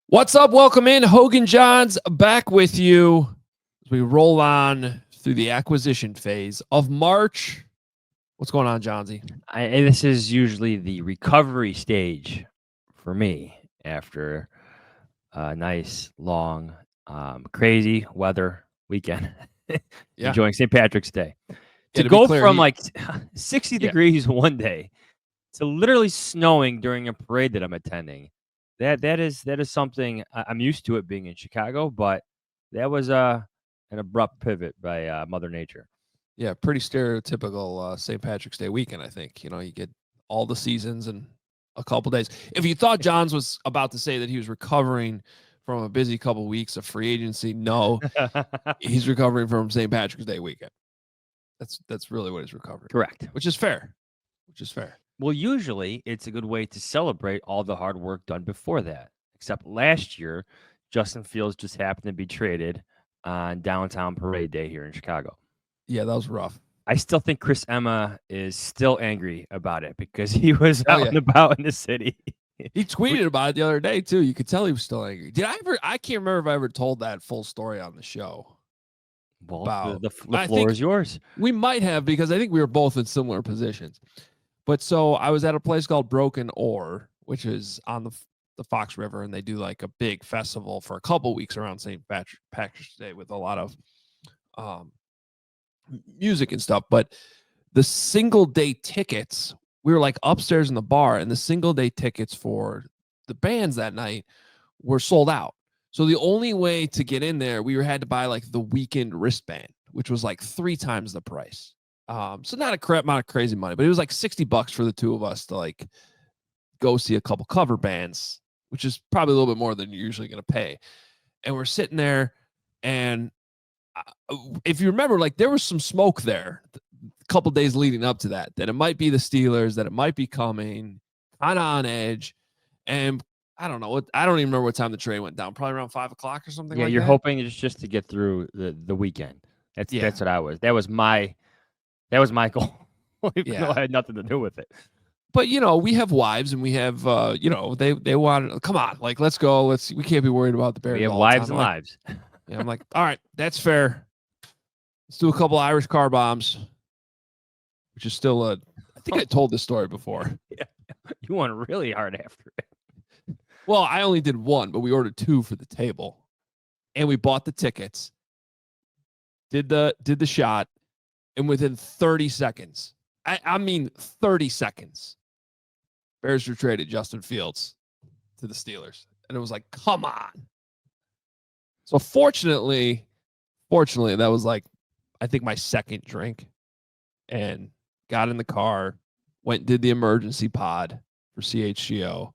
What's up? Welcome in. Hoge Jahns back with you as we roll on through the acquisition phase of March. What's going on, Johnsy? This is usually the recovery stage for me after a nice, long, crazy weather weekend. Yeah. Enjoying St. Patrick's Day. Yeah, To to be go clear, from like 60 Yeah. degrees one day to literally snowing during a parade that I'm attending, that is something I'm used to it being in Chicago, but that was an abrupt pivot by Mother Nature. Yeah, pretty stereotypical St. Patrick's Day weekend, I think. You know, you get all the seasons in a couple days. If you thought Johns was about to say that he was recovering from a busy couple weeks of free agency, no, he's recovering from St. Patrick's Day weekend. That's really what he's recovering. Correct. Which is fair. Well, usually it's a good way to celebrate all the hard work done before that. Except last year, Justin Fields just happened to be traded on downtown Parade Day here in Chicago. Yeah, that was rough. I still think Chris Emma is still angry about it because he was out and about in the city. He tweeted about it the other day too. You could tell he was still angry. I can't remember if I ever told that full story on the show. Well, the floor is yours. We might have, because I think we were both in similar positions. But so I was at a place called Broken Oar, which is on the Fox River, and they do like a big festival for a couple weeks around St. Patrick's Day with a lot of music and stuff. But the single day tickets, we were like upstairs in the bar, and the single day tickets for the bands that night were sold out. So the only way to get in there, we had to buy like the weekend wristband, which was like 3 times the price. So not a crap amount of crazy money, but it was like $60 for the two of us to like go see a couple cover bands, which is probably a little bit more than you're usually going to pay. And we're sitting there, and if you remember, like there was some smoke there a couple days leading up to that it might be the Steelers, that it might be coming, kind of on edge. And I don't know. I don't even remember what time the train went down. Probably around 5 o'clock or something. Yeah, like you're that. hoping just to get through the weekend. That's what I was. That was my goal. Even though I had nothing to do with it. But you know, we have wives, and we have you know, they want, come on, like let's go. We can't be worried about the Bears. We have wives and lives. Yeah, I'm like, all right, that's fair. Let's do a couple Irish car bombs, which is still I think I told this story before. Yeah, you went really hard after it. Well, I only did one, but we ordered 2 for the table, and we bought the tickets. Did the shot, and within 30 seconds, I mean 30 seconds, Bears traded Justin Fields to the Steelers, and it was like, come on. So fortunately, that was like, I think my second drink, and got in the car, went and did the emergency pod for CHGO.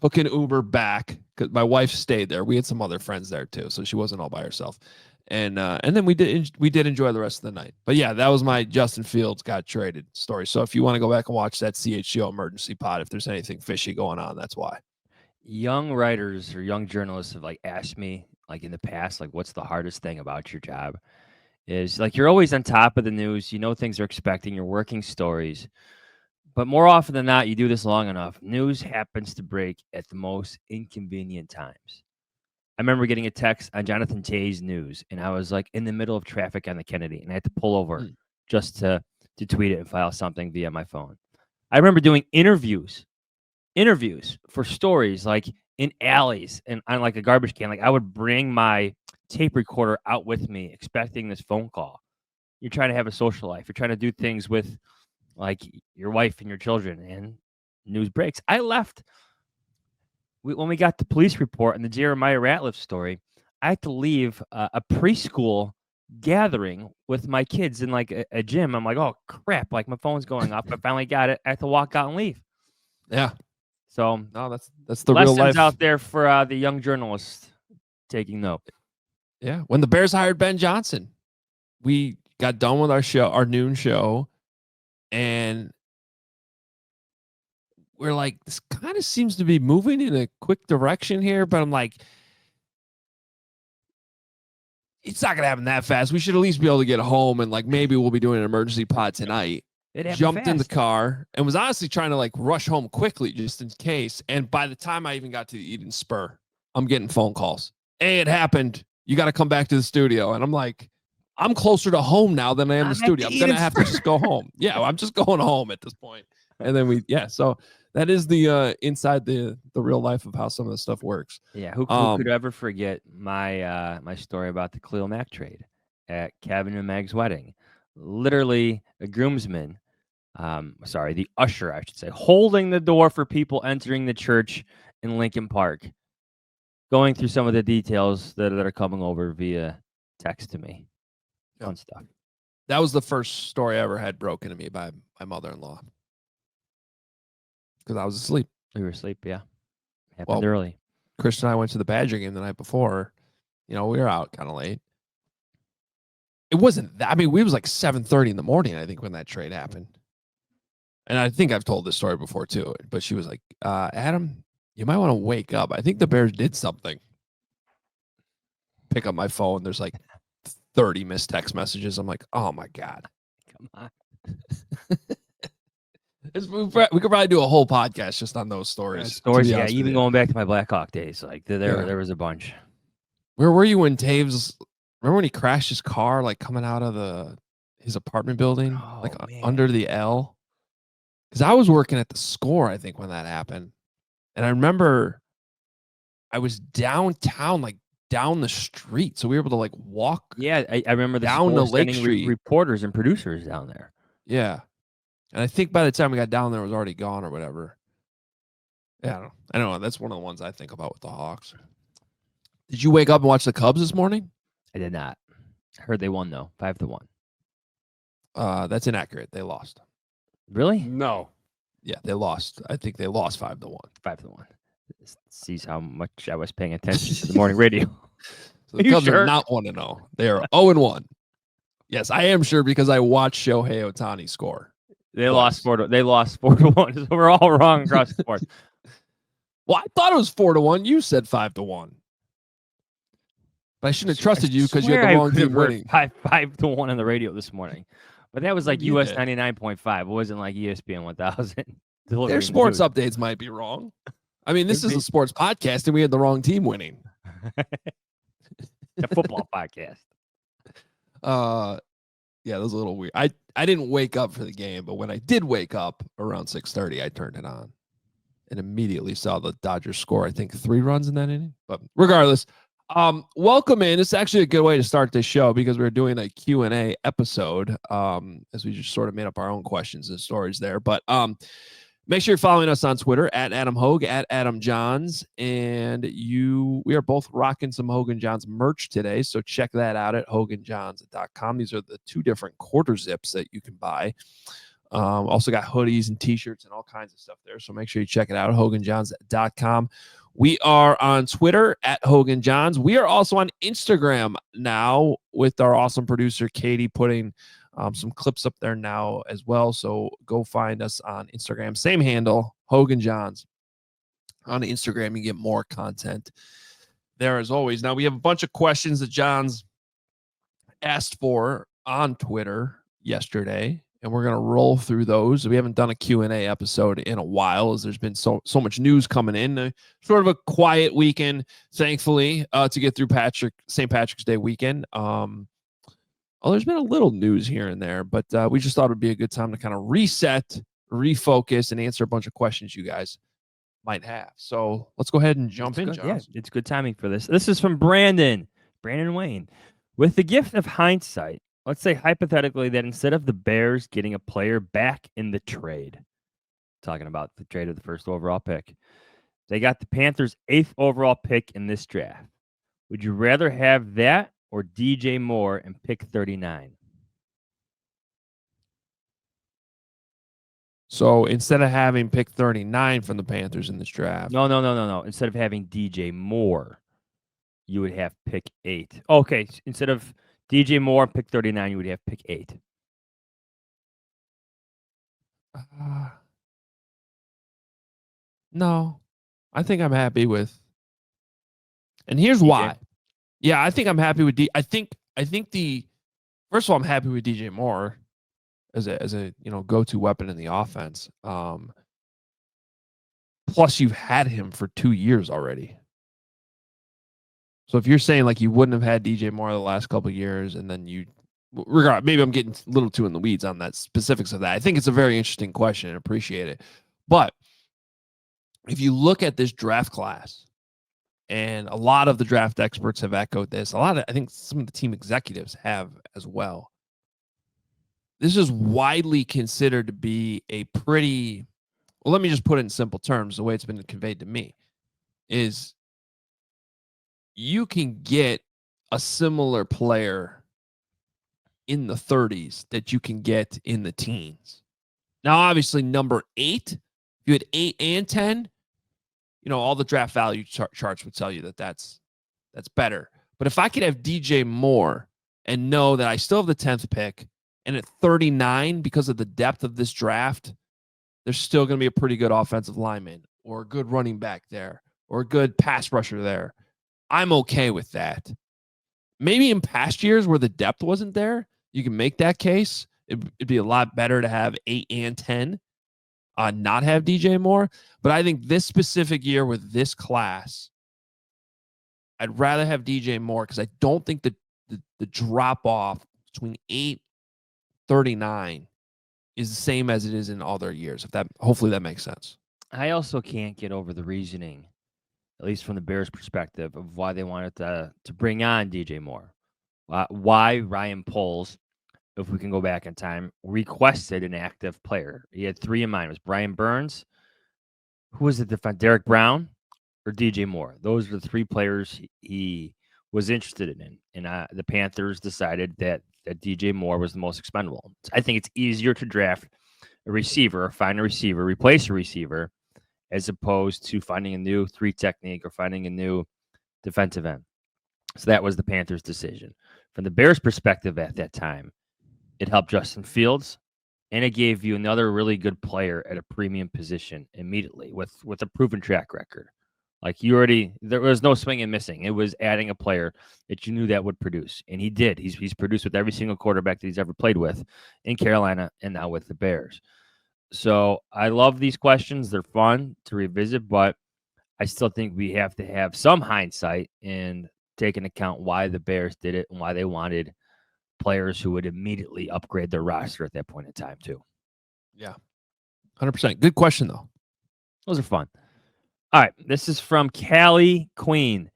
Took an Uber back because my wife stayed there. We had some other friends there too, so she wasn't all by herself. And then we did enjoy the rest of the night. But yeah, that was my Justin Fields got traded story. So if you want to go back and watch that CHGO emergency pod, if there's anything fishy going on, that's why. Young writers or young journalists have like asked me like in the past, like, what's the hardest thing about your job? Is like you're always on top of the news. You know things are expecting. You're working stories. But more often than not, you do this long enough, news happens to break at the most inconvenient times. I remember getting a text on Jonathan Tay's news, and I was like in the middle of traffic on the Kennedy, and I had to pull over just to tweet it and file something via my phone. I remember doing interviews for stories like in alleys and on like a garbage can. Like I would bring my tape recorder out with me, expecting this phone call. You're trying to have a social life. You're trying to do things with like your wife and your children, and news breaks. I left when we got the police report and the Jeremiah Ratliff story. I had to leave a preschool gathering with my kids in like a gym. I'm like, oh crap! Like my phone's going off. I finally got it. I had to walk out and leave. Yeah. So no, that's the lessons real life out there for the young journalists taking note. Yeah, when the Bears hired Ben Johnson, we got done with our noon show. And we're like, this kind of seems to be moving in a quick direction here, but I'm like, it's not going to happen that fast. We should at least be able to get home, and like maybe we'll be doing an emergency pod tonight. It happened jumped in the fast. car, and was honestly trying to like rush home quickly just in case. And by the time I even got to the Eden Spur, I'm getting phone calls. Hey, it happened. You got to come back to the studio. And I'm like, I'm closer to home now than I am the I'm at studio. the I'm going to Eden have to Spur. just go home. Yeah, I'm just going home at this point. And then so that is the inside the real life of how some of this stuff works. Yeah, who could ever forget my my story about the Cleo Mack trade at Kevin and Meg's wedding? Literally, a groomsman, the usher, I should say, holding the door for people entering the church in Lincoln Park, going through some of the details that are coming over via text to me. Yep. Fun stuff. That was the first story I ever had broken to me by my mother-in-law because I was asleep. We were asleep, yeah. Happened early. Chris and I went to the Badger game the night before. We were out kind of late. It wasn't that. I mean, we was like 7:30 in the morning, I think, when that trade happened. And I think I've told this story before too. But she was like, Adam, you might want to wake up. I think the Bears did something. Pick up my phone. There's like 30 missed text messages. I'm like, oh my God. Come on. We could probably do a whole podcast just on those stories. Yeah. Even going back to my Blackhawk days, like there was a bunch. Where were you when Taves? Remember when he crashed his car, like coming out of his apartment building, under the L? Because I was working at the Score, I think, when that happened, and I remember I was downtown, like down the street, so we were able to like walk. Yeah, I remember down the Lake Street. Reporters and producers down there. Yeah, and I think by the time we got down there, it was already gone or whatever. Yeah, I don't know. That's one of the ones I think about with the Hawks. Did you wake up and watch the Cubs this morning? I did not. I heard they won though, 5-1. That's inaccurate. They lost. Really? No. Yeah, they lost. I think they lost 5-1. 5-1. This sees how much I was paying attention to the morning radio. So the Cubs are not 1-0. They are 0-1. Yes, I am sure because I watched Shohei Ohtani score. They lost 4-1. So we're all wrong across the board. Well, I thought it was 4-1. You said 5-1. But I shouldn't have trusted you because you had the wrong team winning. 5-1 on the radio this morning. But that was like US 99.5. It wasn't like ESPN 1000. Their sports updates might be wrong. I mean, this is a sports podcast, and we had the wrong team winning. A football podcast. Yeah, that was a little weird. I didn't wake up for the game, but when I did wake up around 6:30, I turned it on and immediately saw the Dodgers score, I think 3 runs in that inning. But regardless, welcome in. It's actually a good way to start this show because we're doing a Q&A episode as we just sort of made up our own questions and stories there. But make sure you're following us on Twitter at Adam Hoge, at Adam Jahns. And we are both rocking some Hoge Jahns merch today. So check that out at HoganJahns.com. These are the 2 different quarter zips that you can buy. Also got hoodies and t-shirts and all kinds of stuff there. So make sure you check it out, HoganJahns.com. We are on Twitter at Hoge Jahns. We are also on Instagram now with our awesome producer, Katie, putting some clips up there now as well. So go find us on Instagram. Same handle, Hoge Jahns. On Instagram, you get more content there as always. Now, we have a bunch of questions that John's asked for on Twitter yesterday, and we're going to roll through those. We haven't done a Q&A episode in a while as there's been so much news coming in. Sort of a quiet weekend, thankfully, to get through St. Patrick's Day weekend. There's been a little news here and there, but we just thought it would be a good time to kind of reset, refocus, and answer a bunch of questions you guys might have. So let's go ahead and jump in, John. Yeah, it's good timing for this. This is from Brandon Wayne. With the gift of hindsight, let's say hypothetically that instead of the Bears getting a player back in the trade, talking about the trade of the first overall pick, they got the Panthers' 8th overall pick in this draft. Would you rather have that or DJ Moore and pick 39? So instead of having pick 39 from the Panthers in this draft. No. Instead of having DJ Moore, you would have pick 8. Okay, instead of DJ Moore and pick 39, you would have pick 8. No, I think I'm happy with. And here's why. Yeah, I think I'm happy with I think first of all, I'm happy with DJ Moore as a go-to weapon in the offense. Plus, you've had him for 2 years already. So if you're saying like you wouldn't have had DJ Moore the last couple of years, and then maybe I'm getting a little too in the weeds on that specifics of that. I think it's a very interesting question and appreciate it. But if you look at this draft class, and a lot of the draft experts have echoed this, I think some of the team executives have as well. This is widely considered to be a pretty, well, let me just put it in simple terms. The way it's been conveyed to me is you can get a similar player in the 30s that you can get in the teens. Now, obviously, number 8, if you had 8 and 10, all the draft value charts would tell you that that's better. But if I could have DJ Moore and know that I still have the 10th pick, and at 39, because of the depth of this draft, there's still going to be a pretty good offensive lineman or a good running back there or a good pass rusher there, I'm okay with that. Maybe in past years where the depth wasn't there, you can make that case. It'd be a lot better to have 8 and 10, not have DJ Moore. But I think this specific year with this class, I'd rather have DJ Moore because I don't think the drop off between 8-39 is the same as it is in other years. Hopefully that makes sense. I also can't get over the reasoning, at least from the Bears' perspective, of why they wanted to bring on DJ Moore. Why Ryan Poles, if we can go back in time, requested an active player. He had 3 in mind. It was Brian Burns, who was the defense, Derek Brown, or DJ Moore. Those were the 3 players he was interested in. And the Panthers decided that DJ Moore was the most expendable. I think it's easier to draft a receiver, or find a receiver, replace a receiver, as opposed to finding a new 3 technique or finding a new defensive end. So that was the Panthers' decision. From the Bears' perspective at that time, it helped Justin Fields, and it gave you another really good player at a premium position immediately with a proven track record. Like there was no swing and missing. It was adding a player that you knew that would produce, and he did. He's produced with every single quarterback that he's ever played with in Carolina and now with the Bears. So I love these questions. They're fun to revisit, but I still think we have to have some hindsight and take into account why the Bears did it and why they wanted players who would immediately upgrade their roster at that point in time too. Yeah, 100%. Good question, though. Those are fun. All right, this is from Callie Queen.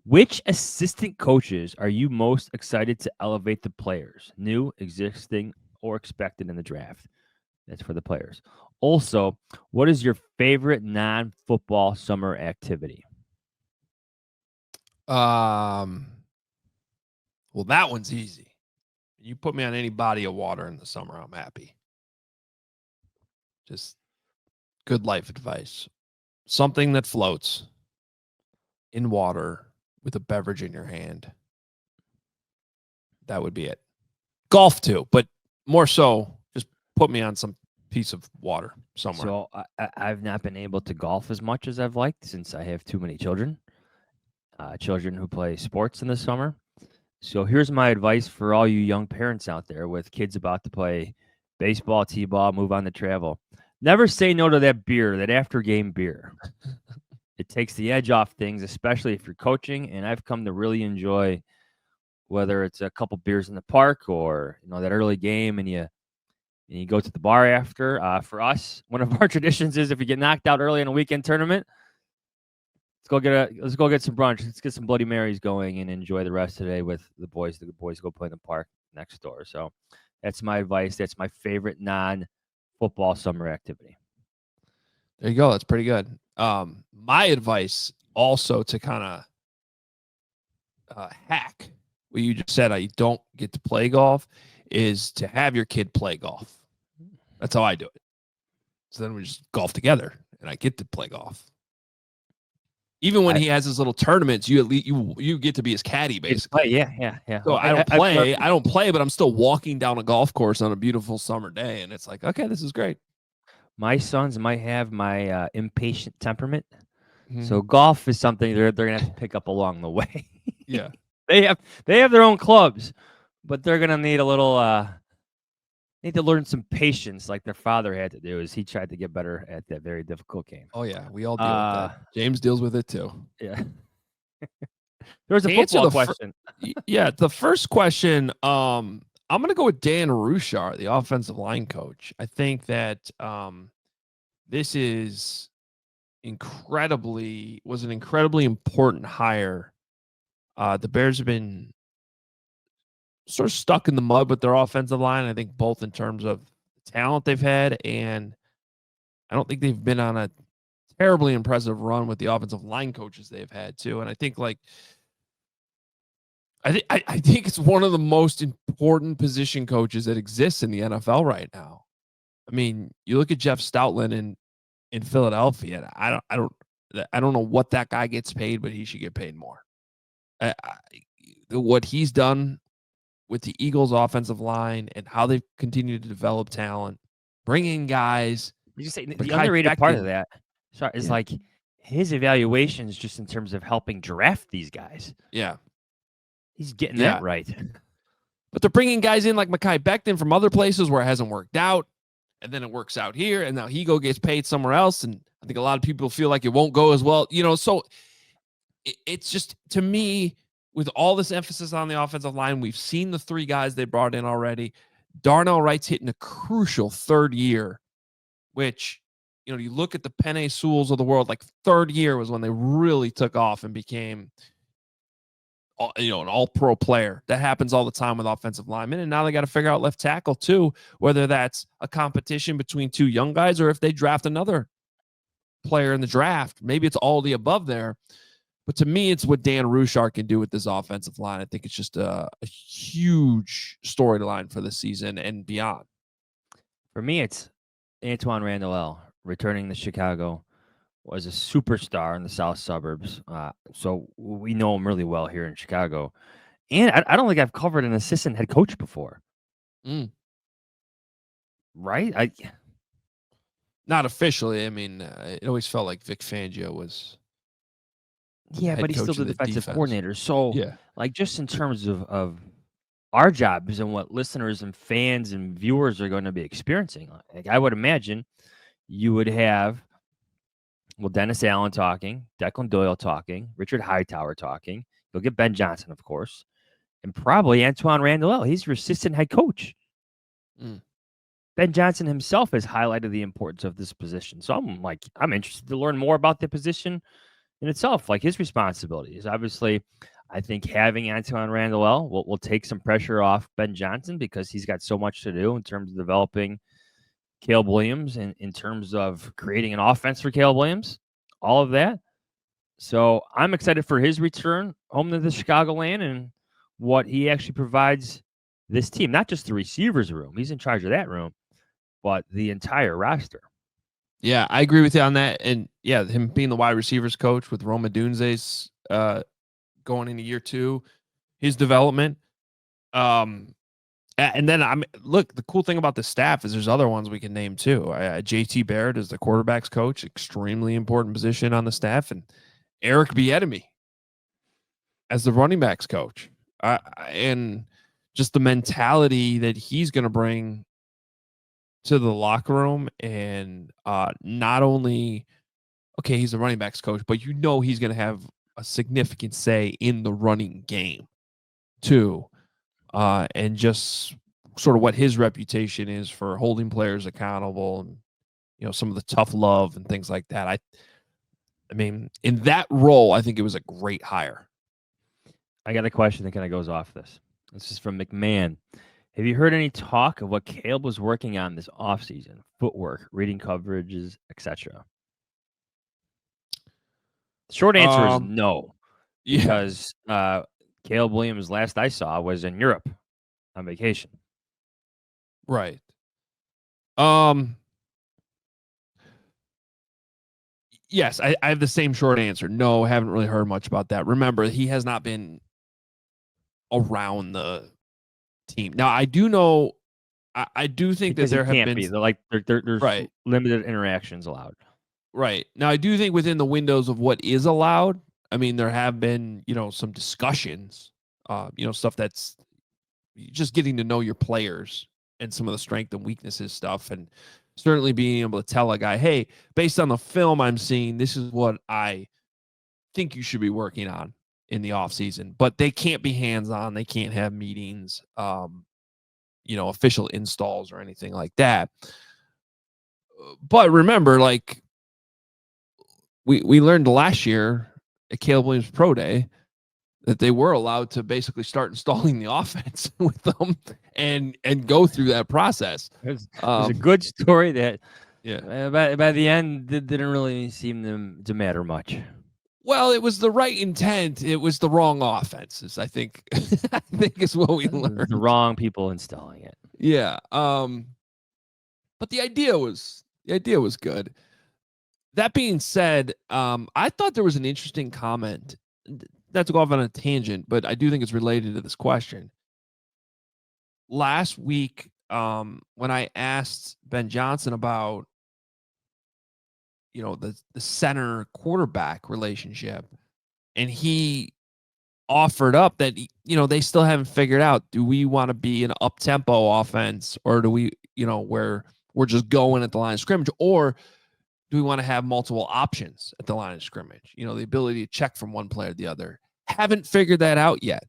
Which assistant coaches are you most excited to elevate the players, new, existing, or expected in the draft? That's for the players. Also, what is your favorite non-football summer activity? Well, that one's easy. You put me on any body of water in the summer, I'm happy. Just good life advice. Something that floats in water with a beverage in your hand. That would be it. Golf too, but more so, just put me on some piece of water somewhere. So I've not been able to golf as much as I've liked since I have too many children. Children who play sports in the summer. So here's my advice for all you young parents out there with kids about to play baseball, t-ball, move on to travel. Never say no to that beer, that after-game beer. It takes the edge off things, especially if you're coaching, and I've come to really enjoy whether it's a couple beers in the park or that early game and you go to the bar after. For us, one of our traditions is if you get knocked out early in a weekend tournament, let's go get some brunch. Let's get some Bloody Marys going and enjoy the rest of the day with the boys. The boys go play in the park next door. So that's my advice. That's my favorite non-football summer activity. There you go. That's pretty good. My advice also to kind of hack what you just said, I don't get to play golf, is to have your kid play golf. That's how I do it. So then we just golf together and I get to play golf. Even when he has his little tournaments, you get to be his caddy, basically. Yeah. So I don't play, but I'm still walking down a golf course on a beautiful summer day, and it's like, okay, this is great. My sons might have my impatient temperament, so golf is something they're gonna have to pick up along the way. Yeah, they have their own clubs, but they're gonna need a little need to learn some patience, like their father had to do, as he tried to get better at that very difficult game. Oh yeah, we all deal with that. Uh, James deals with it too. yeah. There's a To answer football question. yeah, the first question, I'm gonna go with Dan Rushar, the offensive line coach. I think that this is was an incredibly important hire. The Bears have been sort of stuck in the mud with their offensive line. I think both in terms of the talent they've had, and I don't think they've been on a terribly impressive run with the offensive line coaches they've had too. And I think I think it's one of the most important position coaches that exists in the NFL right now. I mean, you look at Jeff Stoutland in Philadelphia. And I don't know what that guy gets paid, but he should get paid more. What he's done with the Eagles' offensive line and how they've continued to develop talent, bringing guys. You say the Mekhi underrated part of Becton. that is Yeah. like his evaluations just in terms of helping draft these guys. Yeah. He's getting Yeah. that right. But they're bringing guys in like Mekhi Becton from other places where it hasn't worked out. And then it works out here. And now he gets paid somewhere else. And I think a lot of people feel like it won't go as well. So it's just, to me, with all this emphasis on the offensive line, we've seen the 3 guys they brought in already. Darnell Wright's hitting a crucial 3rd year, which, you look at the Penei Sewells of the world, like 3rd year was when they really took off and became, an all-pro player. That happens all the time with offensive linemen. And now they got to figure out left tackle too, whether that's a competition between 2 young guys or if they draft another player in the draft. Maybe it's all the above there. But to me, it's what Dan Rushar can do with this offensive line. I think it's just a huge storyline for the season and beyond. For me, it's Antoine Randall returning to Chicago. Was a superstar in the south suburbs. So we know him really well here in Chicago. And I don't think I've covered an assistant head coach before. Right? Not officially. I mean, it always felt like Vic Fangio was. Yeah, but he's still the defensive coordinator. So, yeah, like, just in terms of our jobs and what listeners and fans and viewers are going to be experiencing, like I would imagine you would have, Dennis Allen talking, Declan Doyle talking, Richard Hightower talking. You'll get Ben Johnson, of course, and probably Antoine Randall. He's your assistant head coach. Ben Johnson himself has highlighted the importance of this position. So I'm interested to learn more about the position in itself, like his responsibilities. Obviously, I think having Antoine Randall will take some pressure off Ben Johnson because he's got so much to do in terms of developing Caleb Williams and in terms of creating an offense for Caleb Williams, all of that. So I'm excited for his return home to the Chicagoland and what he actually provides this team, not just the receivers room. He's in charge of that room, but the entire roster. Yeah, I agree with you on that. And yeah, him being the wide receivers coach with Roma Dunze's going into year 2, his development. And then look, the cool thing about the staff is there's other ones we can name too. JT Barrett is the quarterback's coach, extremely important position on the staff, and Eric Bieniemy as the running backs coach. And just the mentality that he's going to bring to the locker room, and not only, okay, he's a running backs coach, but he's going to have a significant say in the running game too. And just sort of what his reputation is for holding players accountable and, some of the tough love and things like that. I mean, in that role, I think it was a great hire. I got a question that kind of goes off this. This is from McMahon. Have you heard any talk of what Caleb was working on this offseason? Footwork, reading coverages, etc. Short answer is no. Because Caleb Williams, last I saw, was in Europe on vacation. Right. Yes, I have the same short answer. No, haven't really heard much about that. Remember, he has not been around the team. Now, I do know, I do think because that there have been. There's right. limited interactions allowed. Right. Now, I do think within the windows of what is allowed, I mean, there have been, some discussions, stuff that's just getting to know your players and some of the strength and weaknesses stuff, and certainly being able to tell a guy, hey, based on the film I'm seeing, this is what I think you should be working on in the off season. But they can't be hands-on. They can't have meetings, official installs or anything like that. But remember, like we learned last year at Caleb Williams Pro Day that they were allowed to basically start installing the offense with them and go through that process. It was a good story that, yeah, by the end, didn't really seem to matter much. Well, it was the right intent. It was the wrong offenses. I think. I think is what we learned. The wrong people installing it. Yeah. But the idea was good. That being said, I thought there was an interesting comment. Not to go off on a tangent, but I do think it's related to this question. Last week, when I asked Ben Johnson about, the center quarterback relationship, and he offered up that, they still haven't figured out, do we want to be an up tempo offense, or do we, where we're just going at the line of scrimmage, or do we want to have multiple options at the line of scrimmage? The ability to check from one player to the other. Haven't figured that out yet.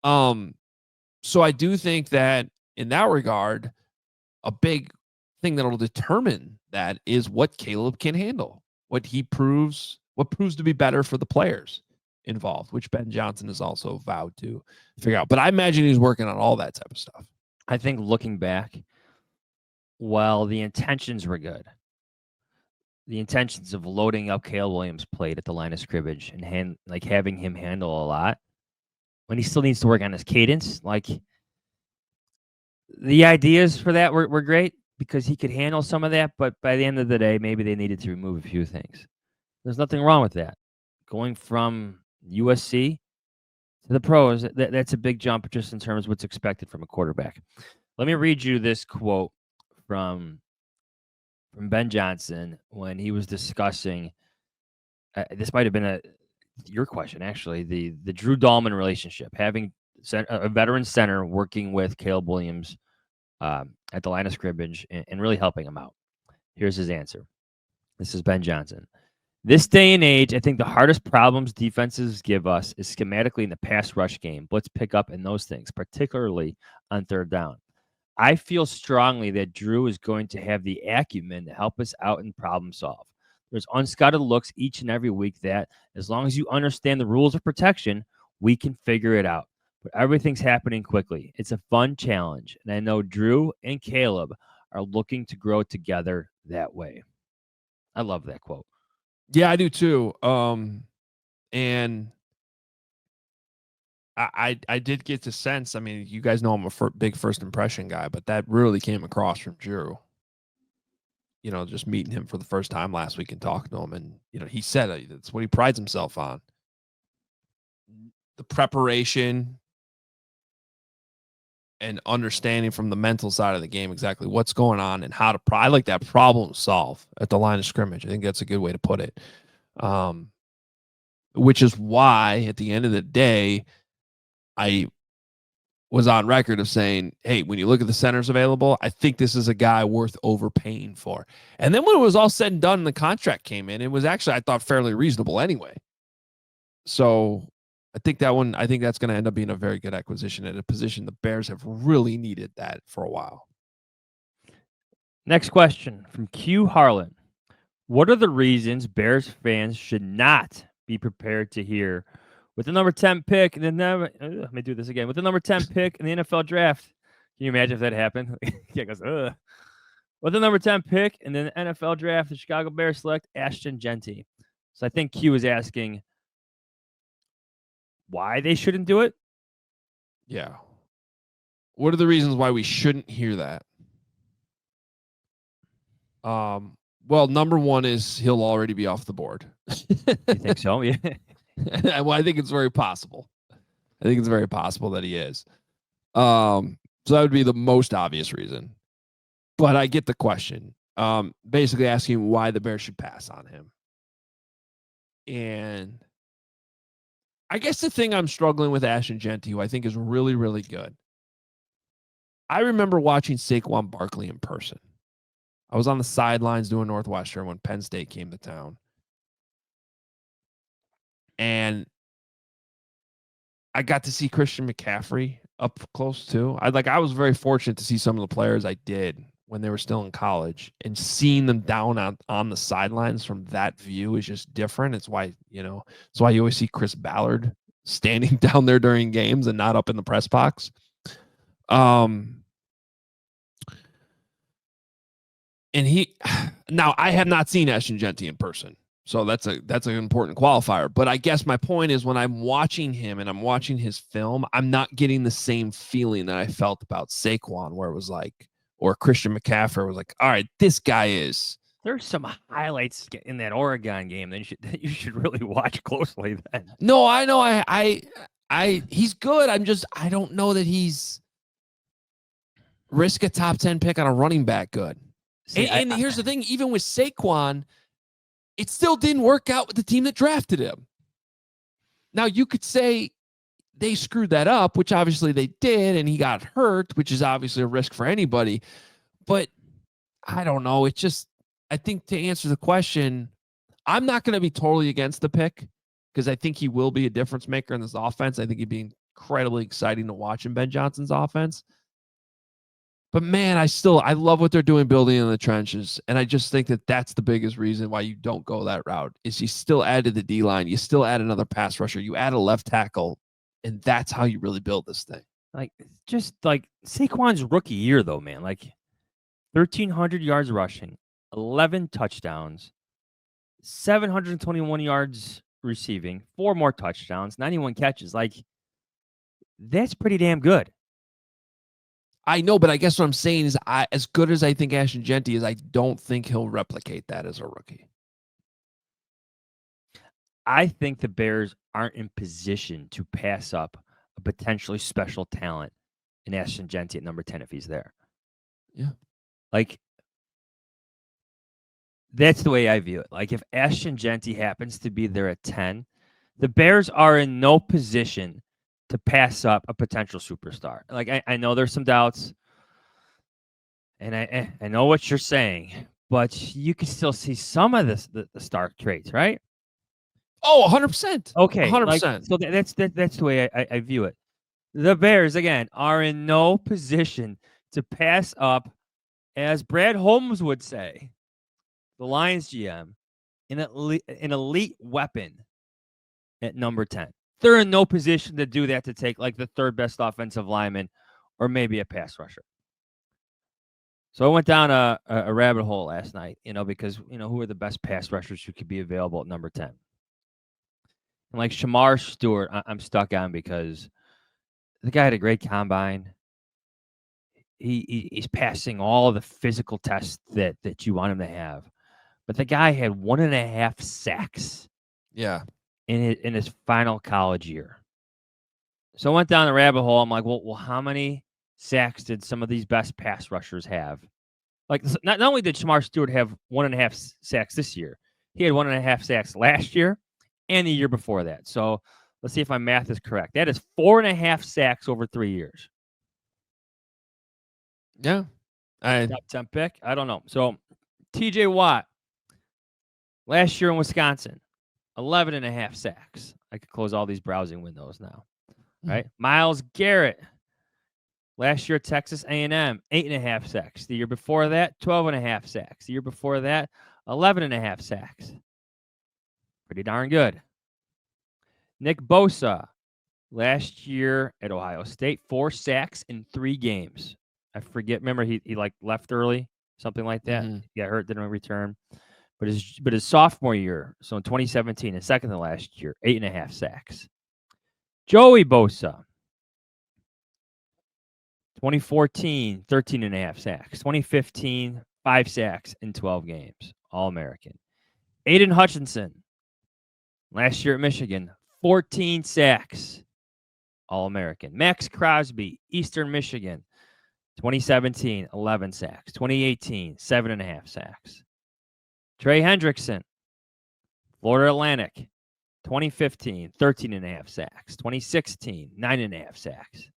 So I do think that in that regard, a big thing that'll determine that is what Caleb can handle, what proves to be better for the players involved, which Ben Johnson has also vowed to figure out. But I imagine he's working on all that type of stuff. I think looking back, while the intentions were good, the intentions of loading up Caleb Williams' plate at the line of scrimmage and having him handle a lot, when he still needs to work on his cadence, like the ideas for that were great because he could handle some of that, but by the end of the day, maybe they needed to remove a few things. There's nothing wrong with that. Going from USC to the pros, that's a big jump just in terms of what's expected from a quarterback. Let me read you this quote from Ben Johnson when he was discussing, this might have been your question, actually, the Drew Dahlman relationship, having a veteran center working with Caleb Williams at the line of scrimmage and really helping him out. Here's his answer. This is Ben Johnson. This day and age, I think the hardest problems defenses give us is schematically in the pass rush game, blitz pickup, and those things, particularly on third down. I feel strongly that Drew is going to have the acumen to help us out and problem solve. There's unscouted looks each and every week that, as long as you understand the rules of protection, we can figure it out. But everything's happening quickly. It's a fun challenge, and I know Drew and Caleb are looking to grow together that way. I love that quote. Yeah, I do too. And I did get the sense. I mean, you guys know I'm a big first impression guy, but that really came across from Drew. Just meeting him for the first time last week and talking to him, and he said that's what he prides himself on: the preparation and understanding from the mental side of the game exactly what's going on and how to. I like that problem solve at the line of scrimmage. I think that's a good way to put it. Which is why at the end of the day, I was on record of saying, hey, when you look at the centers available, I think this is a guy worth overpaying for. And then when it was all said and done and the contract came in, it was actually, I thought, fairly reasonable anyway. So I think that's going to end up being a very good acquisition at a position the Bears have really needed that for a while. Next question from Q Harlan. What are the reasons Bears fans should not be prepared to hear with the number 10 pick and then let me do this again. With the number 10 pick in the NFL draft? Can you imagine if that happened? Yeah, goes, with the number 10 pick in the NFL draft, the Chicago Bears select Ashton Jeanty. So I think Q is asking why they shouldn't do it. Yeah. What are the reasons why we shouldn't hear that? Well, number one is he'll already be off the board. You think so? Yeah. Well, I think it's very possible. I think it's very possible that he is. So that would be the most obvious reason. But I get the question. Basically asking why the Bears should pass on him. And I guess the thing I'm struggling with Ashton Jeanty, who I think is really, really good, I remember watching Saquon Barkley in person. I was on the sidelines doing Northwestern when Penn State came to town. And I got to see Christian McCaffrey up close too. I was very fortunate to see some of the players I did when they were still in college, and seeing them down on the sidelines from that view is just different. It's why you always see Chris Ballard standing down there during games and not up in the press box. And now I have not seen Ashton Genty in person. So that's an important qualifier. But I guess my point is, when I'm watching him and I'm watching his film, I'm not getting the same feeling that I felt about Saquon, where it was like, or Christian McCaffrey was like, all right, this guy is. There's some highlights in that Oregon game that you should really watch closely then. No, I know. He's good. I don't know that he's risk a top 10 pick on a running back good. See, and here's the thing, even with Saquon, it still didn't work out with the team that drafted him. Now, you could say they screwed that up, which obviously they did, and he got hurt, which is obviously a risk for anybody. But I don't know. It's just, I think, to answer the question, I'm not going to be totally against the pick, because I think he will be a difference maker in this offense. I think he'd be incredibly exciting to watch in Ben Johnson's offense. But man, I love what they're doing building in the trenches. And I just think that that's the biggest reason why you don't go that route, is you still added the D-line. You still add another pass rusher. You add a left tackle. And that's how you really build this thing. Just like Saquon's rookie year, though, man. 1,300 yards rushing, 11 touchdowns, 721 yards receiving, 4 more touchdowns, 91 catches. That's pretty damn good. I know, but I guess what I'm saying is, as good as I think Ashton Genty is, I don't think he'll replicate that as a rookie. I think the Bears aren't in position to pass up a potentially special talent in Ashton Genty at number 10 if he's there. Yeah. That's the way I view it. If Ashton Genty happens to be there at 10, the Bears are in no position to pass up a potential superstar. I know there's some doubts, and I know what you're saying, but you can still see some of the star traits, right? Oh, 100%. Okay, 100%. So that's the way I view it. The Bears, again, are in no position to pass up, as Brad Holmes would say, the Lions GM, an elite weapon at number 10. They're in no position to do that, to take the third best offensive lineman or maybe a pass rusher. So I went down a rabbit hole last night, because, who are the best pass rushers who could be available at number 10? And Shamar Stewart, I'm stuck on, because the guy had a great combine. He's passing all the physical tests that you want him to have. But the guy had 1.5 sacks. Yeah. In his final college year. So I went down the rabbit hole. I'm like, well, how many sacks did some of these best pass rushers have? Not only did Shamar Stewart have 1.5 sacks this year, he had 1.5 sacks last year and the year before that. So let's see if my math is correct. That is 4.5 sacks over 3 years. Yeah. Top 10 pick? I don't know. So TJ Watt, last year in Wisconsin, 11.5 sacks. I could close all these browsing windows now, right? Myles Garrett, last year at Texas A&M, 8.5 sacks. The year before that, 12.5 sacks. The year before that, 11.5 sacks. Pretty darn good. Nick Bosa, last year at Ohio State, 4 sacks in 3 games. I forget. Remember, he left early, something like that. He got hurt, didn't return. But his sophomore year, so in 2017, his second to last year, 8.5 sacks. Joey Bosa, 2014, 13.5 sacks. 2015, 5 sacks in 12 games. All-American. Aiden Hutchinson, last year at Michigan, 14 sacks. All-American. Max Crosby, Eastern Michigan, 2017, 11 sacks. 2018, 7.5 sacks. Trey Hendrickson, Florida Atlantic, 2015, 13.5 sacks. 2016, 9.5 sacks.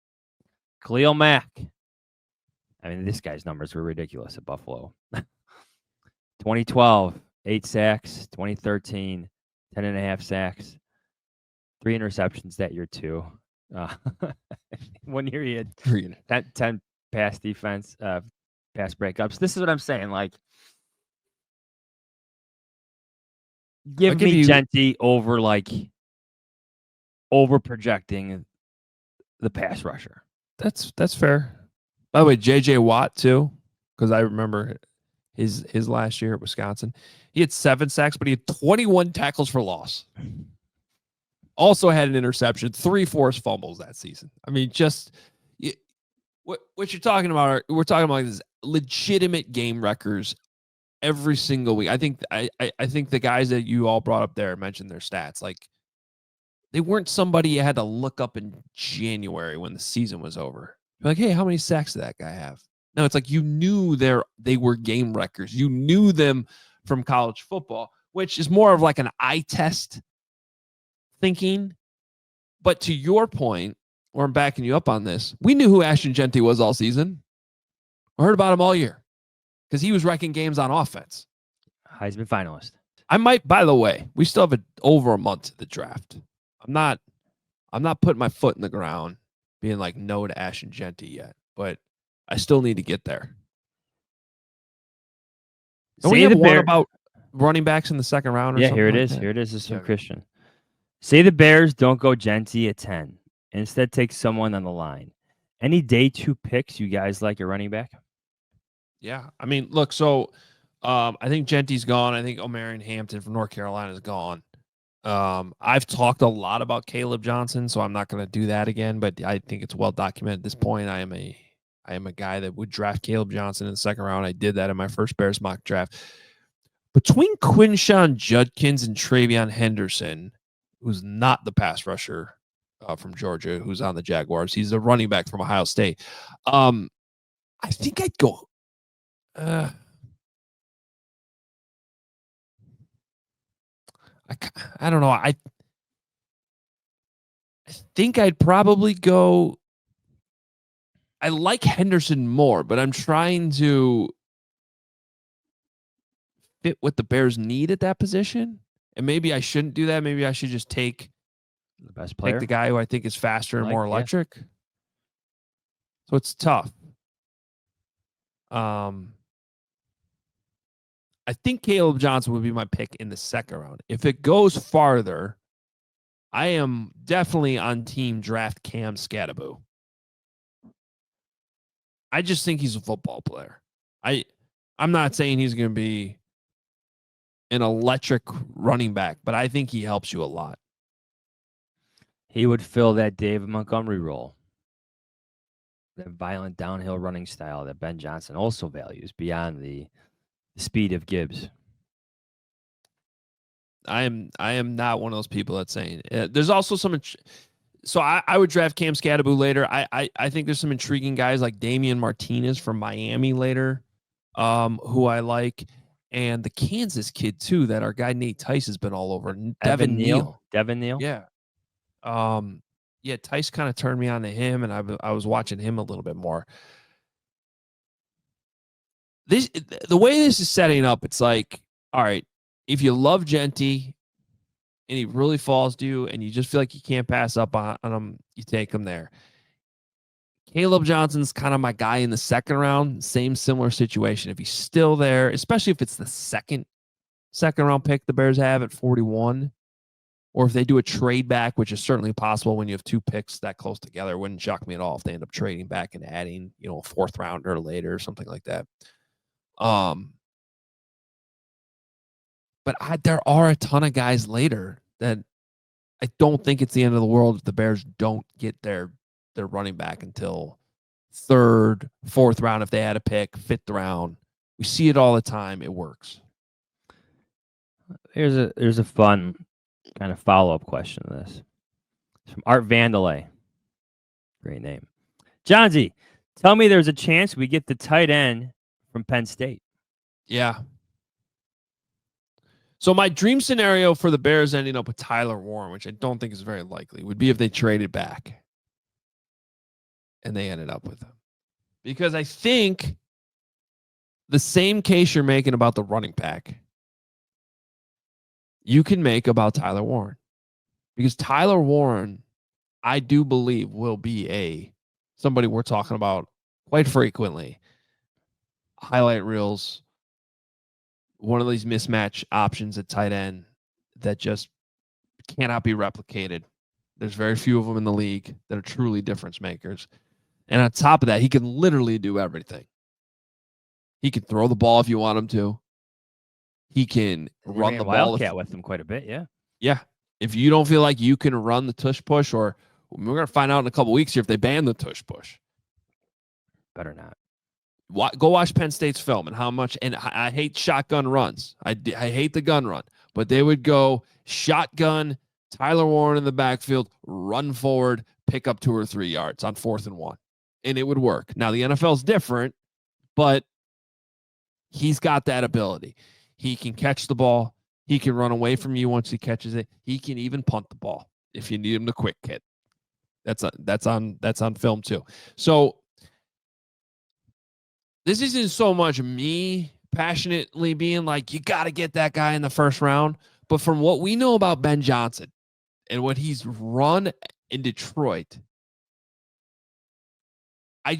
Khalil Mack, I mean, this guy's numbers were ridiculous at Buffalo. 2012, 8 sacks. 2013, 10.5 sacks. 3 interceptions that year, too. 1 year he had 10 pass defense, pass breakups. This is what I'm saying. Like, give me Genty over, like, over projecting the pass rusher. That's fair. By the way, J.J. Watt too, because I remember his last year at Wisconsin. He had 7 sacks, but he had 21 tackles for loss. Also had an interception, 3 forced fumbles that season. I mean, just what you're talking about? We're talking about these legitimate game records every single week. I think the guys that you all brought up there mentioned their stats. Like, they weren't somebody you had to look up in January when the season was over. You're like, hey, how many sacks did that guy have? No, it's like you knew they were game records. You knew them from college football, which is more of like an eye test thinking. But to your point, or I'm backing you up on this, we knew who Ashton Genty was all season. I heard about him all year because he was wrecking games on offense. Heisman finalist. I might, by the way, we still have over a month to the draft. I'm not putting my foot in the ground being like no to Ashton Genty yet, but I still need to get there. And we have one about running backs in the second round or something. Here it is. Here it is. This is from Christian. Say the Bears don't go Genty at 10. Instead, take someone on the line. Any day 2 picks you guys like your running back? Yeah. I mean, look, so I think Genty's gone. I think Omarion Hampton from North Carolina is gone. I've talked a lot about Caleb Johnson, so I'm not going to do that again, but I think it's well documented at this point. I am a guy that would draft Caleb Johnson in the second round. I did that in my first Bears mock draft. Between Quinshawn Judkins and Travion Henderson, who's not the pass rusher from Georgia, who's on the Jaguars, he's a running back from Ohio State. I think I'd go. I don't know. I think I'd probably go. I like Henderson more, but I'm trying to fit what the Bears need at that position. And maybe I shouldn't do that. Maybe I should just take the best player, take the guy who I think is faster and more electric. Yeah. So it's tough. I think Caleb Johnson would be my pick in the second round. If it goes farther, I am definitely on team draft Cam Scatterbo. I just think he's a football player. I'm not saying he's going to be an electric running back, but I think he helps you a lot. He would fill that David Montgomery role. That violent downhill running style that Ben Johnson also values beyond the speed of Gibbs. I am not one of those people that's saying there's also some. So I would draft Cam Scatterbo later. I think there's some intriguing guys like Damian Martinez from Miami later, who I like, and the Kansas kid too that our guy Nate Tice has been all over. Devin Neal. Yeah. Yeah, Tice kind of turned me on to him, and I was watching him a little bit more. The way this is setting up, it's like, all right, if you love Genty and he really falls to you and you just feel like you can't pass up on him, you take him there. Caleb Johnson's kind of my guy in the second round. Similar situation. If he's still there, especially if it's the second round pick the Bears have at 41, or if they do a trade back, which is certainly possible when you have 2 picks that close together. It wouldn't shock me at all if they end up trading back and adding, a 4th rounder later or something like that. But there are a ton of guys later that I don't think it's the end of the world if the Bears don't get their running back until 3rd, 4th round. If they had a pick, 5th round, we see it all the time. It works. Here's a fun kind of follow-up question to this. It's from Art Vandalay. Great name. Johnsy, tell me there's a chance we get the tight end from Penn State. Yeah. So my dream scenario for the Bears ending up with Tyler Warren, which I don't think is very likely, would be if they traded back and they ended up with him. Because I think the same case you're making about the running back, you can make about Tyler Warren. Because Tyler Warren, I do believe, will be somebody we're talking about quite frequently. Highlight reels, one of these mismatch options at tight end that just cannot be replicated. There's very few of them in the league that are truly difference makers. And on top of that, he can literally do everything. He can throw the ball if you want him to. He can run the ball. Wildcat with him quite a bit, yeah. Yeah. If you don't feel like you can run the tush push, or we're going to find out in a couple weeks here if they ban the tush push. Better not. Go watch Penn State's film and how much. And I hate shotgun runs. I hate the gun run, but they would go shotgun, Tyler Warren in the backfield, run forward, pick up 2 or 3 yards on 4th and 1, and it would work. Now the NFL's different, but he's got that ability. He can catch the ball. He can run away from you once he catches it. He can even punt the ball if you need him to quick hit. That's on film too. So this isn't so much me passionately being like, you got to get that guy in the first round. But from what we know about Ben Johnson and what he's run in Detroit, I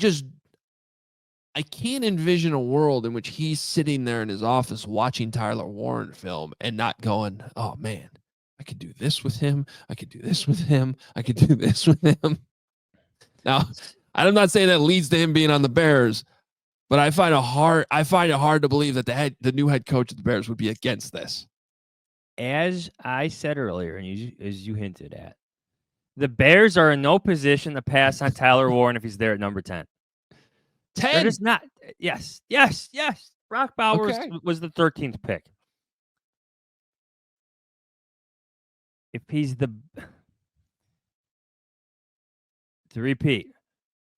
can't envision a world in which he's sitting there in his office watching Tyler Warren film and not going, oh, man, I could do this with him. I could do this with him. I could do this with him. Now, I'm not saying that leads to him being on the Bears, but I find it hard to believe that the new head coach of the Bears would be against this. As I said earlier, and as you hinted at, the Bears are in no position to pass on Tyler Warren if he's there at number 10. 10? They're just not. Yes. Brock Bowers was the 13th pick. If he's to repeat,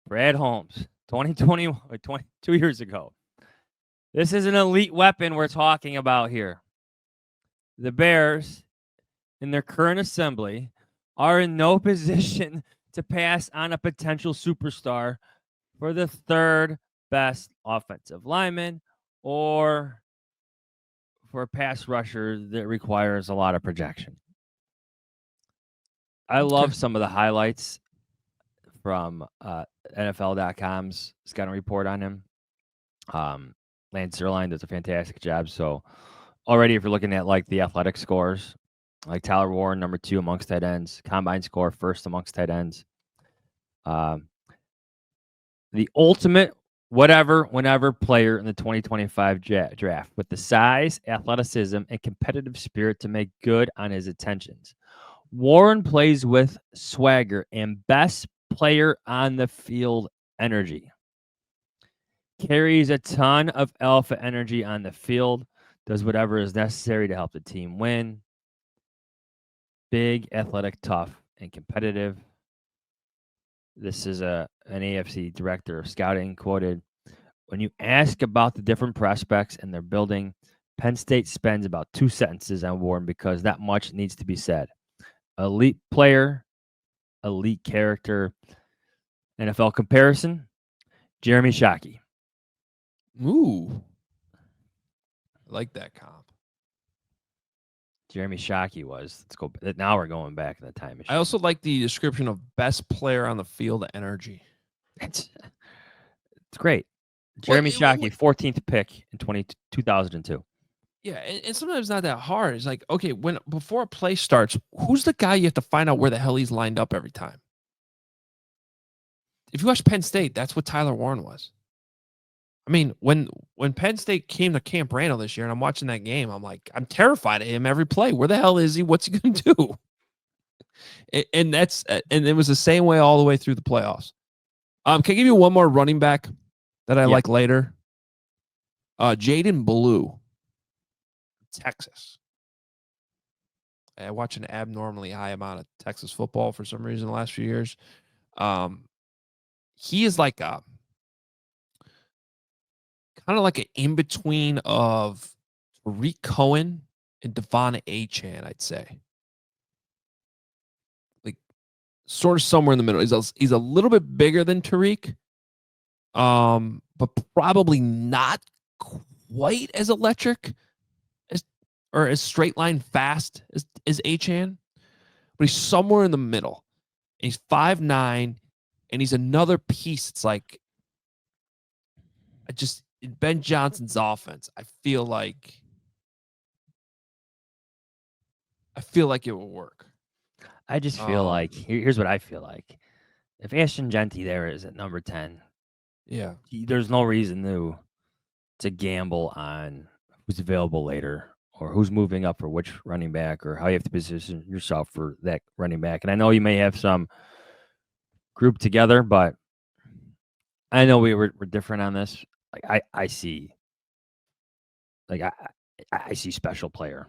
Brad Holmes, 2021, 22 years ago. This is an elite weapon we're talking about here. The Bears, in their current assembly, are in no position to pass on a potential superstar for the 3rd best offensive lineman or for a pass rusher that requires a lot of projection. I love some of the highlights from NFL.com's scouting report on him. Lance Zierlein does a fantastic job. So already if you're looking at like the athletic scores, like Tyler Warren, number 2 amongst tight ends, combine score, 1st amongst tight ends. The ultimate whenever player in the 2025 draft with the size, athleticism, and competitive spirit to make good on his attentions. Warren plays with swagger and best player on the field energy. Carries a ton of alpha energy on the field, does whatever is necessary to help the team win. Big, athletic, tough, and competitive. This is an AFC director of scouting quoted, when you ask about the different prospects and their building, Penn State spends about 2 sentences on Warren because that much needs to be said. Elite player, elite character. NFL comparison, Jeremy Shockey. Ooh. I like that comp. Jeremy Shockey was. Let's go. Now we're going back in the time machine. I also like the description of best player on the field energy. It's great. Jeremy Shockey, 14th pick in 2002. Yeah, and sometimes it's not that hard. It's like, okay, before a play starts, who's the guy you have to find out where the hell he's lined up every time? If you watch Penn State, that's what Tyler Warren was. I mean, when Penn State came to Camp Randall this year and I'm watching that game, I'm like, I'm terrified of him every play. Where the hell is he? What's he going to do? And it was the same way all the way through the playoffs. Can I give you one more running back that I like later? Jaden Blue, Texas. I watch an abnormally high amount of Texas football for some reason the last few years. He is like a kind of like an in-between of Tariq Cohen and Devon Achane, I'd say. Like sort of somewhere in the middle. He's a little bit bigger than Tariq, But probably not quite as electric as or as straight line fast as Achan, but he's somewhere in the middle. And he's 5'9", and he's another piece. It's like in Ben Johnson's offense, I feel like it will work. I just feel like here's what I feel like. If Ashton Genty there is at number 10, yeah, there's no reason to gamble on who's available later or who's moving up for which running back or how you have to position yourself for that running back. And I know you may have some group together, but I know we're different on this. Like I see, like I see special player,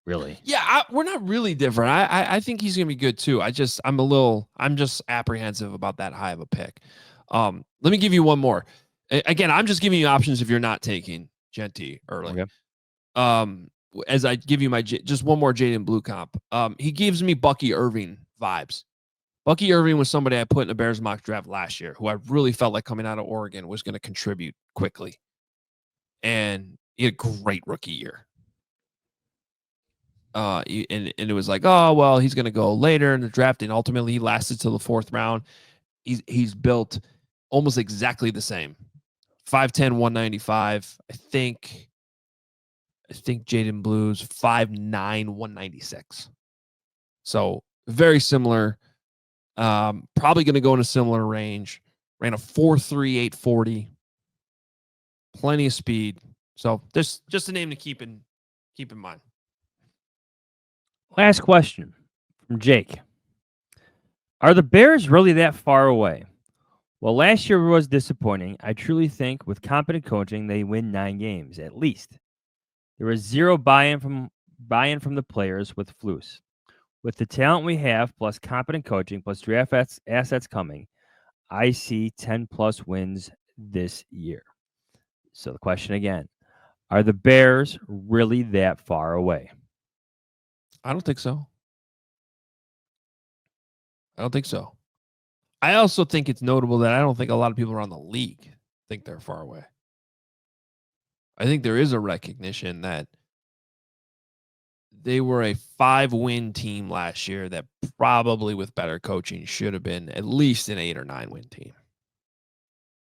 really. yeah. We're not really different. I think he's gonna be good too. I'm just apprehensive about that high of a pick. Let me give you one more. Again, I'm just giving you options if you're not taking Genty early. Okay. As I give you just one more Jaden Blue comp. He gives me Bucky Irving vibes. Bucky Irving was somebody I put in a Bears mock draft last year who I really felt like coming out of Oregon was going to contribute quickly. And he had a great rookie year. And it was like, oh, well, he's going to go later in the draft. And ultimately, he lasted till the 4th round. He's built almost exactly the same. 5'10", 195. I think Jaden Blue's 5'9", 196. So very similar. Probably going to go in a similar range. Ran a 4.3, 840. Plenty of speed. So there's just a name to keep in mind. Last question from Jake. Are the Bears really that far away? Well, last year was disappointing. I truly think with competent coaching, they win 9 games at least. There was zero buy-in from the players with Flus. With the talent we have, plus competent coaching, plus draft assets coming, I see 10-plus wins this year. So the question again, are the Bears really that far away? I don't think so. I also think it's notable that I don't think a lot of people around the league think they're far away. I think there is a recognition that they were a 5-win team last year that probably with better coaching should have been at least an 8 or 9-win team.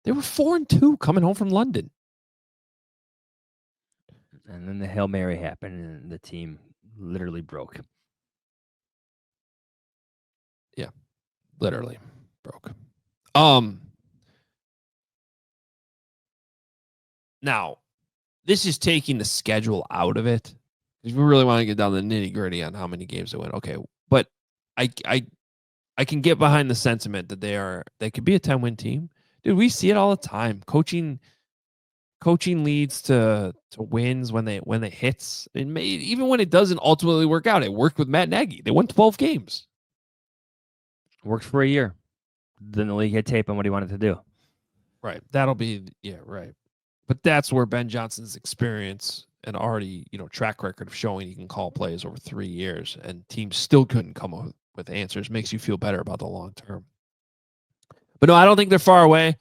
They were 4-2 coming home from London. And then the Hail Mary happened and the team literally broke. Yeah, literally broke. Now, this is taking the schedule out of it. If we really want to get down to the nitty gritty on how many games they win, okay. But I can get behind the sentiment that they could be a 10-win team. Dude, we see it all the time. Coaching leads to wins when they hits. Even when it doesn't ultimately work out. It worked with Matt Nagy. They won 12 games. Worked for a year. Then the league had tape on what he wanted to do. Right. That'll be right. But that's where Ben Johnson's experience and already, track record of showing he can call plays over 3 years and teams still couldn't come up with answers makes you feel better about the long term. But no, I don't think they're far away.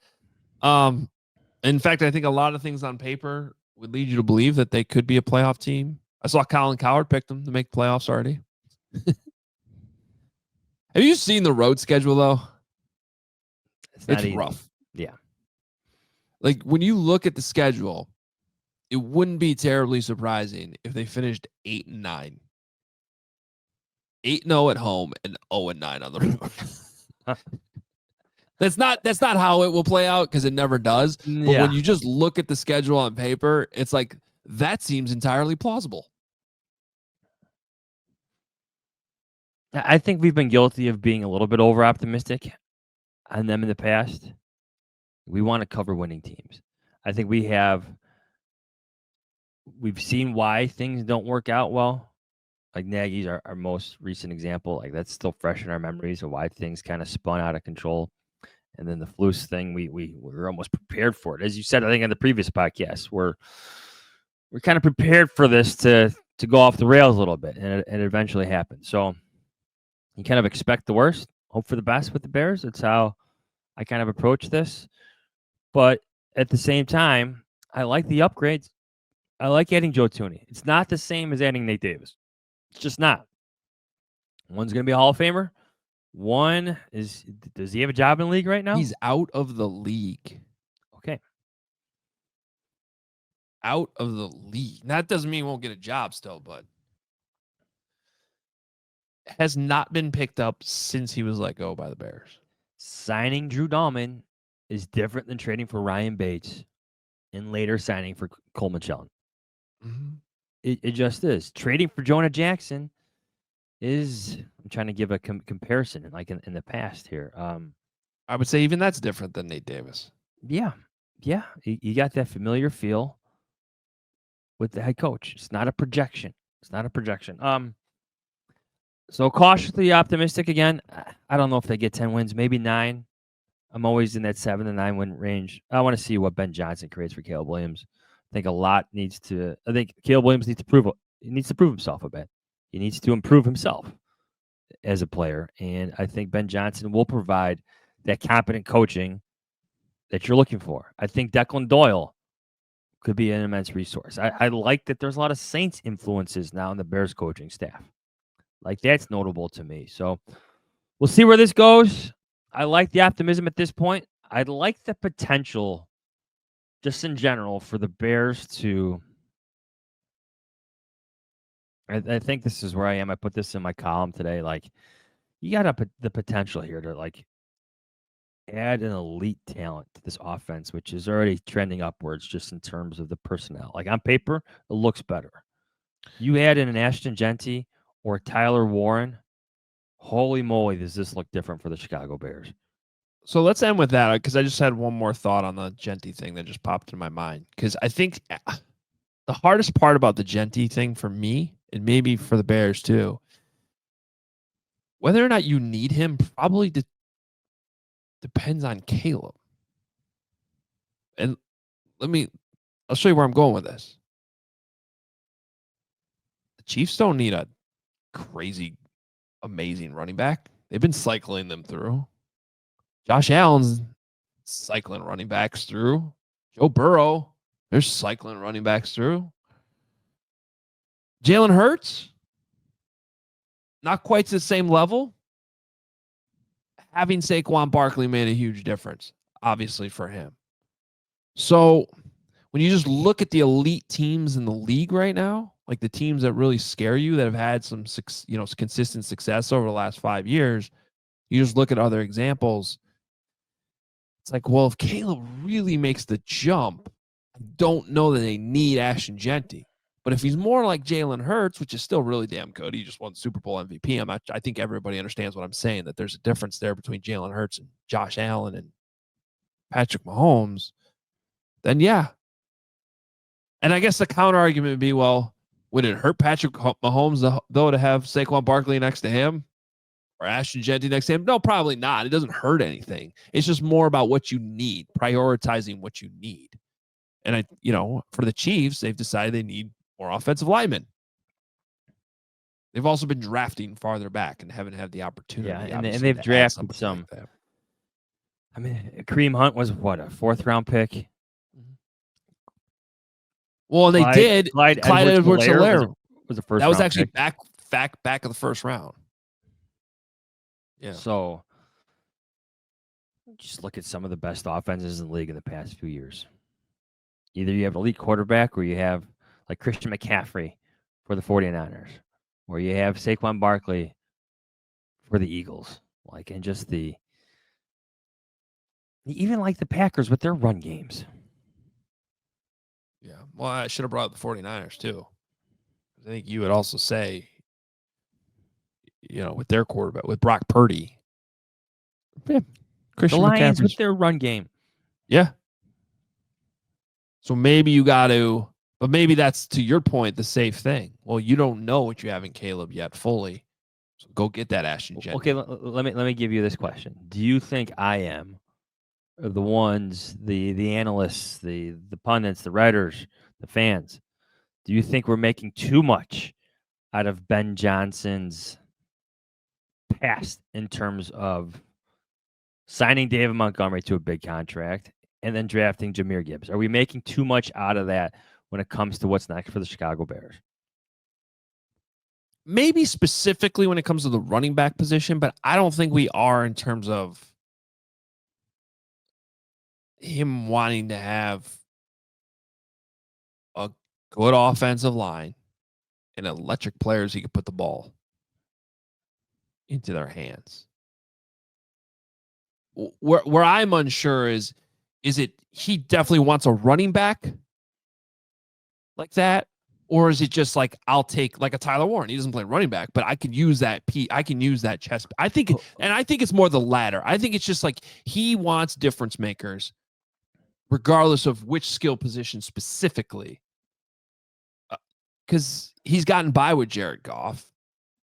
In fact, I think a lot of things on paper would lead you to believe that they could be a playoff team. I saw Colin Cowherd picked them to make playoffs already. Have you seen the road schedule though? It's rough. Yeah. Like when you look at the schedule, it wouldn't be terribly surprising if they finished 8-9. 8-0 at home and 0-9 on the road. That's not how it will play out because it never does. But when you just look at the schedule on paper, it's like that seems entirely plausible. I think we've been guilty of being a little bit over optimistic on them in the past. We want to cover winning teams. I think we've seen why things don't work out well. Like Nagy's our most recent example. Like that's still fresh in our memories of why things kind of spun out of control. And then the Flus thing, we're almost prepared for it. As you said, I think on the previous podcast, we're kind of prepared for this to go off the rails a little bit, and it eventually happened. So you kind of expect the worst, hope for the best with the Bears. That's how I kind of approach this. But at the same time, I like the upgrades. I like adding Joe Tooney. It's not the same as adding Nate Davis. It's just not. One's going to be a Hall of Famer. One is, does he have a job in the league right now? He's out of the league. Okay. Out of the league. That doesn't mean he won't get a job still, but has not been picked up since he was let go by the Bears. Signing Drew Dahlman is different than trading for Ryan Bates and later signing for Coleman Shelton. Mm-hmm. It just is. Trading for Jonah Jackson is, I'm trying to give a comparison in the past here. I would say even that's different than Nate Davis. Yeah. You got that familiar feel with the head coach. It's not a projection. So cautiously optimistic again. I don't know if they get 10 wins, maybe 9. I'm always in that 7 to 9 win range. I want to see what Ben Johnson creates for Caleb Williams. I think Caleb Williams needs to prove himself a bit. He needs to improve himself as a player. And I think Ben Johnson will provide that competent coaching that you're looking for. I think Declan Doyle could be an immense resource. I like that there's a lot of Saints influences now in the Bears coaching staff. Like, that's notable to me. So we'll see where this goes. I like the optimism at this point. I'd like the potential, just in general, for the Bears to. I think this is where I am. I put this in my column today. Like, you got the potential here to add an elite talent to this offense, which is already trending upwards just in terms of the personnel. Like, on paper, it looks better. You add in an Ashton Genty or Tyler Warren, holy moly, does this look different for the Chicago Bears? So let's end with that, because I just had one more thought on the Genty thing that just popped in my mind. Because I think the hardest part about the Genty thing for me, and maybe for the Bears too, whether or not you need him probably depends on Caleb. And I'll show you where I'm going with this. The Chiefs don't need a crazy, amazing running back. They've been cycling them through. Josh Allen's cycling running backs through. Joe Burrow, they're cycling running backs through. Jalen Hurts, not quite to the same level. Having Saquon Barkley made a huge difference, obviously, for him. So when you just look at the elite teams in the league right now, like the teams that really scare you, that have had some consistent success over the last 5 years, you just look at other examples. It's like, well, if Caleb really makes the jump, I don't know that they need Ashton Genty. But if he's more like Jalen Hurts, which is still really damn good, he just won Super Bowl MVP. I think everybody understands what I'm saying, that there's a difference there between Jalen Hurts and Josh Allen and Patrick Mahomes. Then yeah. And I guess the counter argument would be, well, would it hurt Patrick Mahomes though to have Saquon Barkley next to him? Or Ashton Genty next to him? No, probably not. It doesn't hurt anything. It's just more about what you need, prioritizing what you need. And for the Chiefs, they've decided they need more offensive linemen. They've also been drafting farther back and haven't had the opportunity. Yeah, and they've drafted some. Like, I mean, Kareem Hunt was what, a 4th-round pick? Well, and they did. Clyde Edwards-Helaire was the first. That was actually pick. back of the first round. Yeah. So just look at some of the best offenses in the league in the past few years. Either you have an elite quarterback, or you have like Christian McCaffrey for the 49ers, or you have Saquon Barkley for the Eagles. And just even like the Packers with their run games. Yeah. Well, I should have brought up the 49ers too. I think you would also say, with their quarterback, with Brock Purdy. Yeah. Christian the Lions McCaffrey's with their run game. Yeah. So maybe you got to, but maybe that's, to your point, the safe thing. Well, you don't know what you have in Caleb yet fully. So go get that Ashton Genty. Okay, let me give you this question. Do you think I am the ones, the analysts, the pundits, the writers, the fans, do you think we're making too much out of Ben Johnson's past in terms of signing David Montgomery to a big contract and then drafting Jahmyr Gibbs? Are we making too much out of that when it comes to what's next for the Chicago Bears? Maybe specifically when it comes to the running back position, but I don't think we are in terms of him wanting to have a good offensive line and electric players he could put the ball into their hands. Where I'm unsure is it he definitely wants a running back like that, or is it just like I'll take like a Tyler Warren? He doesn't play running back, but I can use that I can use that chest. I think it's more the latter. I think it's just like he wants difference makers, regardless of which skill position specifically, because he's gotten by with Jared Goff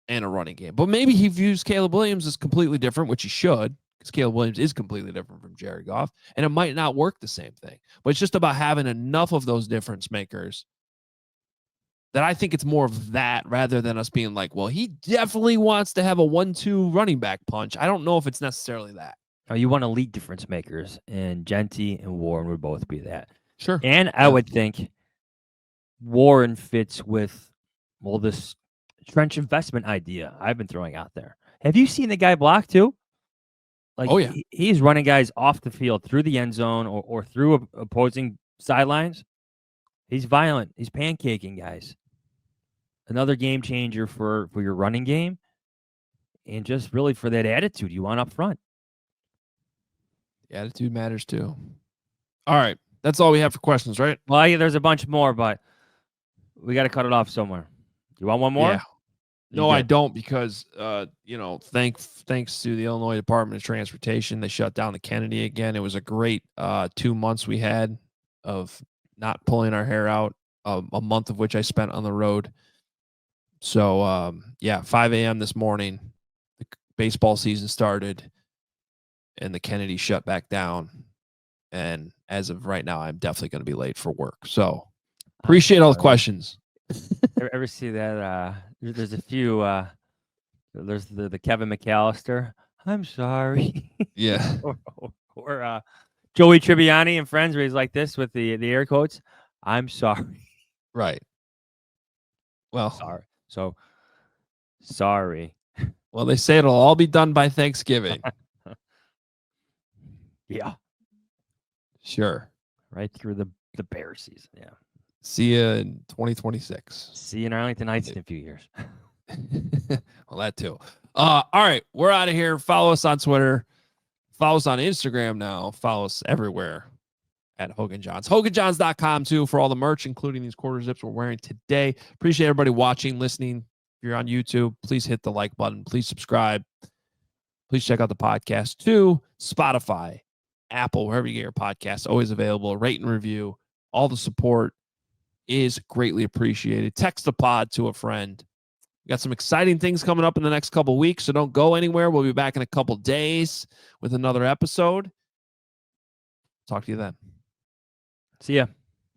and a running game. But maybe he views Caleb Williams as completely different, which he should, because Caleb Williams is completely different from Jared Goff, and it might not work the same thing. But it's just about having enough of those difference makers that I think it's more of that rather than us being like, well, he definitely wants to have a 1-2 running back punch. I don't know if it's necessarily that. Oh, you want elite difference makers, and Genty and Warren would both be that. Sure. And I would think Warren fits with, well, this trench investment idea I've been throwing out there. Have you seen the guy block too? Like, oh, yeah. He's running guys off the field through the end zone or through opposing sidelines. He's violent. He's pancaking guys. Another game changer for your running game and just really for that attitude you want up front. The attitude matters too. All right. That's all we have for questions, right? Well, yeah, there's a bunch more, but we got to cut it off somewhere. You want one more? Yeah. No, I don't, because thanks to the Illinois Department of Transportation, they shut down the Kennedy again. It was a great 2 months we had of not pulling our hair out, a month of which I spent on the road. So 5 a.m. this morning, the baseball season started, and the Kennedy shut back down. And as of right now, I'm definitely going to be late for work. So appreciate all the questions. Ever see that? There's a few. There's the Kevin McAllister. I'm sorry. Yeah. or Joey Tribbiani and Friends, where he's like this with the air quotes. I'm sorry. Right. Well, sorry. So sorry. Well, they say it'll all be done by Thanksgiving. Yeah. Sure. Right through the bear season. Yeah. See you in 2026. See you in Arlington Heights in a few years. Well, that too. All right. We're out of here. Follow us on Twitter. Follow us on Instagram now. Follow us everywhere at Hoge Jahns. HogeJahns.com too for all the merch, including these quarter zips we're wearing today. Appreciate everybody watching, listening. If you're on YouTube, please hit the like button. Please subscribe. Please check out the podcast too. Spotify, Apple, wherever you get your podcasts, always available. Rate and review. All the support is greatly appreciated. Text the pod to a friend. We got some exciting things coming up in the next couple weeks, so don't go anywhere. We'll be back in a couple days with another episode. Talk to you then. See ya.